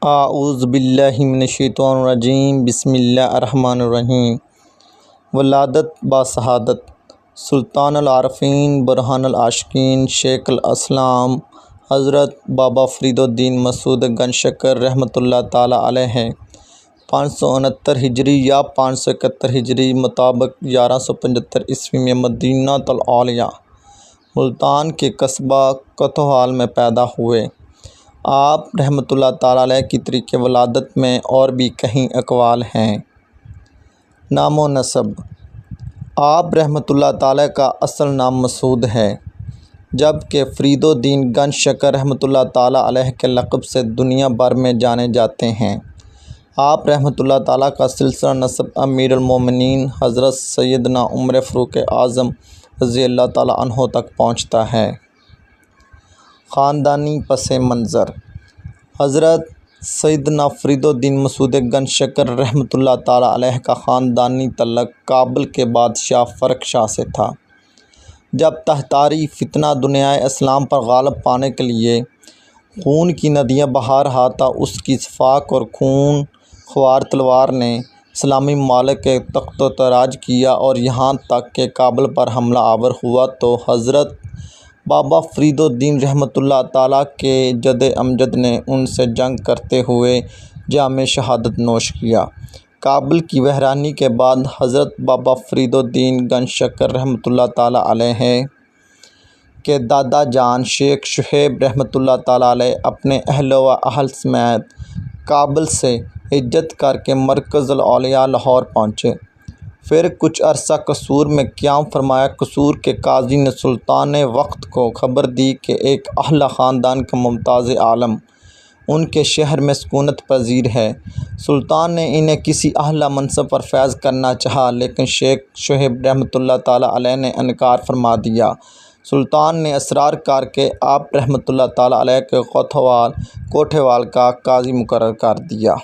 اعوذ باللہ من الشیطان الرجیم بسم اللہ الرحمن الرحیم۔ ولادت باسعادت سلطان العارفین برہان العاشقین شیخ الاسلام حضرت بابا فرید الدین مسعود گنج شکر رحمۃ اللہ تعالیٰ علیہ 569 ہجری یا 571 ہجری مطابق 1175 عیسوی میں مدینہ العالیہ ملتان کے قصبہ کوتوال میں پیدا ہوئے۔ آپ رحمۃ اللہ تعالیٰ علیہ کی طریق ولادت میں اور بھی کئی اقوال ہیں۔ نام و نسب: آپ رحمۃ اللہ تعالیٰ کا اصل نام مسعود ہے، جبکہ فرید الدین گنج شکر رحمۃ اللہ تعالیٰ علیہ کے لقب سے دنیا بھر میں جانے جاتے ہیں۔ آپ رحمۃ اللہ تعالیٰ کا سلسلہ نسب امیر المومنین حضرت سیدنا عمر فاروق اعظم رضی اللہ تعالیٰ عنہ تک پہنچتا ہے۔ خاندانی پس منظر: حضرت سیدنا فرید الدین مسعود گنج شکر رحمۃ اللہ تعالیٰ علیہ کا خاندانی تعلق کابل کے بادشاہ فرخ شاہ سے تھا۔ جب تتاری فتنہ دنیائے اسلام پر غالب پانے کے لیے خون کی ندیاں بہا رہا تھا، اس کی سفاک اور خون خوار تلوار نے اسلامی ممالک کے تخت و تاراج کیا اور یہاں تک کہ کابل پر حملہ آور ہوا تو حضرت بابا فرید الدین رحمۃ اللہ تعالیٰ کے جد امجد نے ان سے جنگ کرتے ہوئے جام شہادت نوش کیا۔ کابل کی ویرانی کے بعد حضرت بابا فرید الدین گنج شکر رحمۃ اللہ تعالیٰ علیہ کے دادا جان شیخ شہیب رحمۃ اللہ تعالیٰ علیہ اپنے اہل و عیال سمیت کابل سے ہجرت کر کے مرکز الاولیاء لاہور پہنچے۔ پھر کچھ عرصہ قصور میں قیام فرمایا۔ قصور کے قاضی نے سلطان وقت کو خبر دی کہ ایک اعلیٰ خاندان کا ممتاز عالم ان کے شہر میں سکونت پذیر ہے۔ سلطان نے انہیں کسی اعلیٰ منصب پر فیض کرنا چاہا، لیکن شیخ شہیب رحمۃ اللہ تعالیٰ علیہ نے انکار فرما دیا۔ سلطان نے اصرار کر کے آپ رحمۃ اللہ تعالیٰ علیہ کے کوٹھے وال کا قاضی مقرر کر دیا۔